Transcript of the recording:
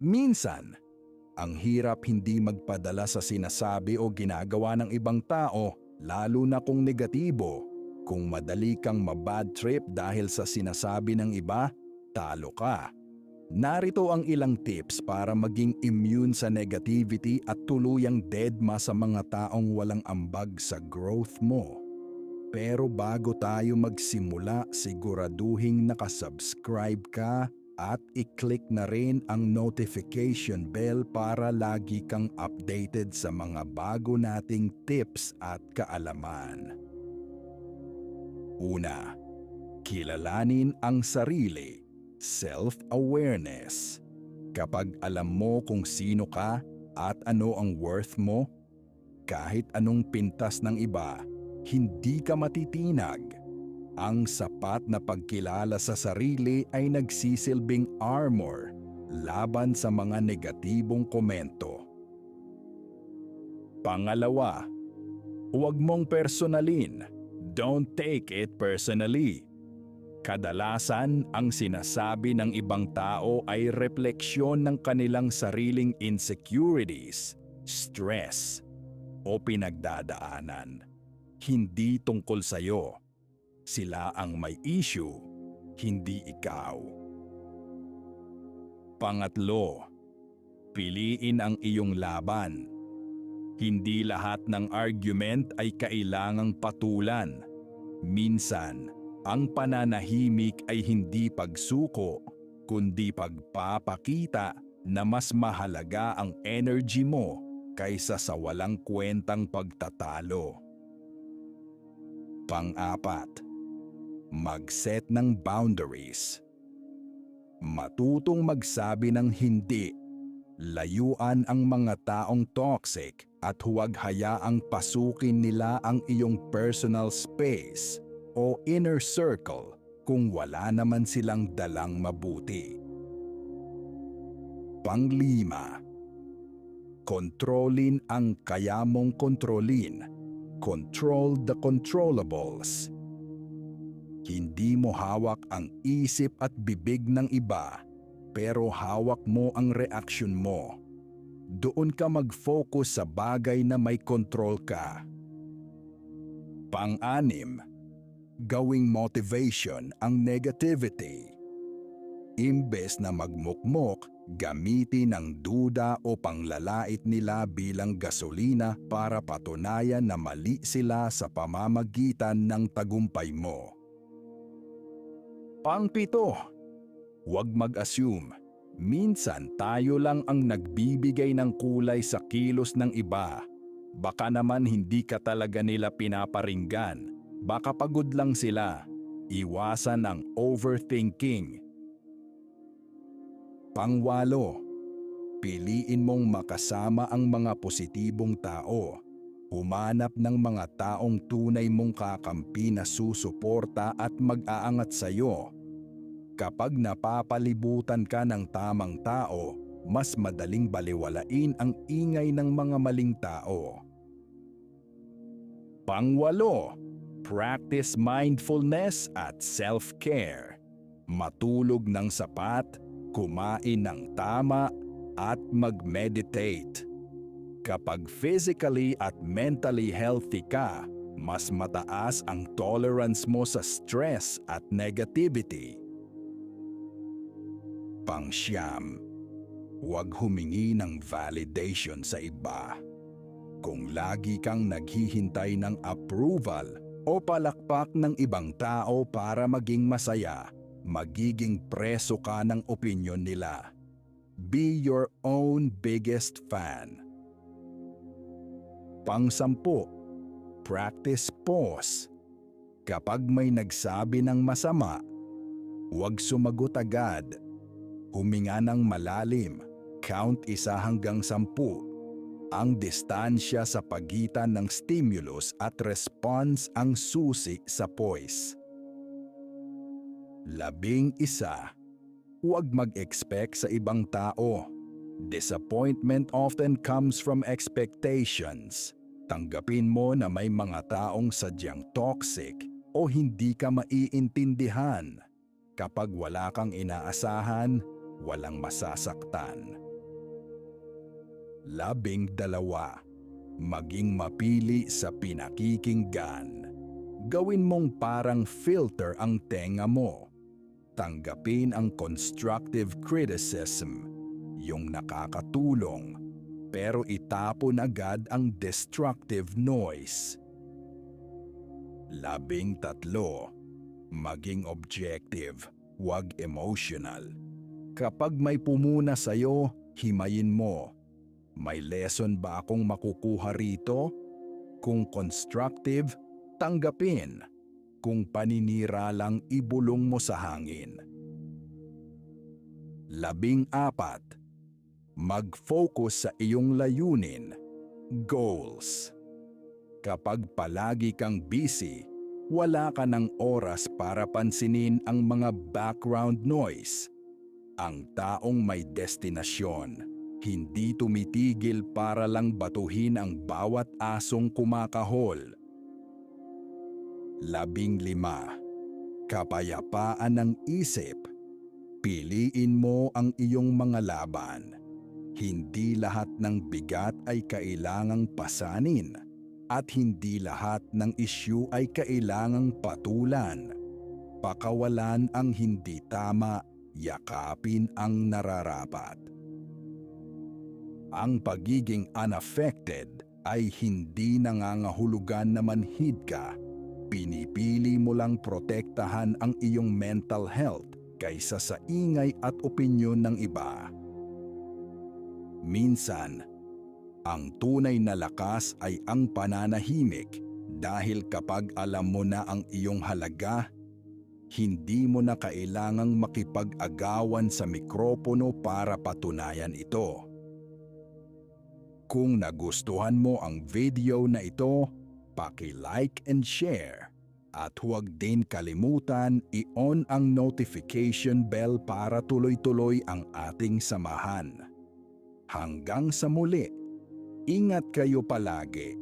Minsan, ang hirap hindi magpadala sa sinasabi o ginagawa ng ibang tao, lalo na kung negatibo. Kung madali kang mabad trip dahil sa sinasabi ng iba, talo ka. Narito ang ilang tips para maging immune sa negativity at tuluyang deadma sa mga taong walang ambag sa growth mo. Pero bago tayo magsimula, siguraduhing nakasubscribe ka at i-click na rin ang notification bell para lagi kang updated sa mga bago nating tips at kaalaman. Una, kilalanin ang sarili, self-awareness. Kapag alam mo kung sino ka at ano ang worth mo, kahit anong pintas ng iba, hindi ka matitinag. Ang sapat na pagkilala sa sarili ay nagsisilbing armor laban sa mga negatibong komento. Pangalawa, huwag mong personalin. Don't take it personally. Kadalasan, ang sinasabi ng ibang tao ay refleksyon ng kanilang sariling insecurities, stress, o pinagdadaanan. Hindi tungkol sa'yo. Sila ang may issue, hindi ikaw. Pangatlo, piliin ang iyong laban. Hindi lahat ng argument ay kailangang patulan. Minsan, ang pananahimik ay hindi pagsuko, kundi pagpapakita na mas mahalaga ang energy mo kaysa sa walang kwentang pagtatalo. Pang-apat, mag-set ng boundaries. Matutong magsabi ng hindi. Layuan ang mga taong toxic at huwag hayaang pasukin nila ang iyong personal space o inner circle kung wala naman silang dalang mabuti. Panglima, kontrolin ang kaya mong kontrolin. Control the controllables. Hindi mo hawak ang isip at bibig ng iba, pero hawak mo ang reaksyon mo. Doon ka mag-focus sa bagay na may control ka. Pang-anim, gawing motivation ang negativity. Imbes na magmukmok, gamitin ang duda o panglalait nila bilang gasolina para patunayan na mali sila sa pamamagitan ng tagumpay mo. Pang-pito, huwag mag-assume. Minsan tayo lang ang nagbibigay ng kulay sa kilos ng iba. Baka naman hindi ka talaga nila pinaparinggan. Baka pagod lang sila. Iwasan ang overthinking. Pang-walo, piliin mong makasama ang mga positibong tao. Humanap ng mga taong tunay mong kakampi na susuporta at mag-aangat sa iyo. Kapag napapalibutan ka ng tamang tao, mas madaling baliwalain ang ingay ng mga maling tao. Pang-walo, practice mindfulness at self-care. Matulog ng sapat, kumain ng tama, at mag-meditate. Kapag physically at mentally healthy ka, mas mataas ang tolerance mo sa stress at negativity. Pang-siyam, huwag humingi ng validation sa iba. Kung lagi kang naghihintay ng approval o palakpak ng ibang tao para maging masaya, magiging preso ka ng opinyon nila. Be your own biggest fan. Pang-sampu, practice pause. Kapag may nagsabi ng masama, huwag sumagot agad. Huminga ng malalim, count 1 hanggang 10. Ang distansya sa pagitan ng stimulus at response ang susi sa poise. 11, huwag mag-expect sa ibang tao. Disappointment often comes from expectations. Tanggapin mo na may mga taong sadyang toxic o hindi ka maiintindihan. Kapag wala kang inaasahan, walang masasaktan. 12. Maging mapili sa pinakikinggan. Gawin mong parang filter ang tenga mo. Tanggapin ang constructive criticism, yung nakakatulong, pero itapon agad ang destructive noise. 13. Maging objective, huwag emotional. Kapag may pumuna sa'yo, himayin mo. May lesson ba akong makukuha rito? Kung constructive, tanggapin. Kung paninira lang, ibulong mo sa hangin. 14. Mag-focus sa iyong layunin, goals. Kapag palagi kang busy, wala ka ng oras para pansinin ang mga background noise. Ang taong may destinasyon, hindi tumitigil para lang batuhin ang bawat asong kumakahol. 15. Kapayapaan ng isip. Piliin mo ang iyong mga laban. Hindi lahat ng bigat ay kailangang pasanin at hindi lahat ng issue ay kailangang patulan. Pakawalan ang hindi tama, yakapin ang nararapat. Ang pagiging unaffected ay hindi nangangahulugan na manhid ka. Pinipili mo lang protektahan ang iyong mental health kaysa sa ingay at opinyon ng iba. Minsan, ang tunay na lakas ay ang pananahimik dahil kapag alam mo na ang iyong halaga, hindi mo na kailangang makipag-agawan sa mikropono para patunayan ito. Kung nagustuhan mo ang video na ito, paki-like and share. At huwag din kalimutan i-on ang notification bell para tuloy-tuloy ang ating samahan. Hanggang sa muli, ingat kayo palagi.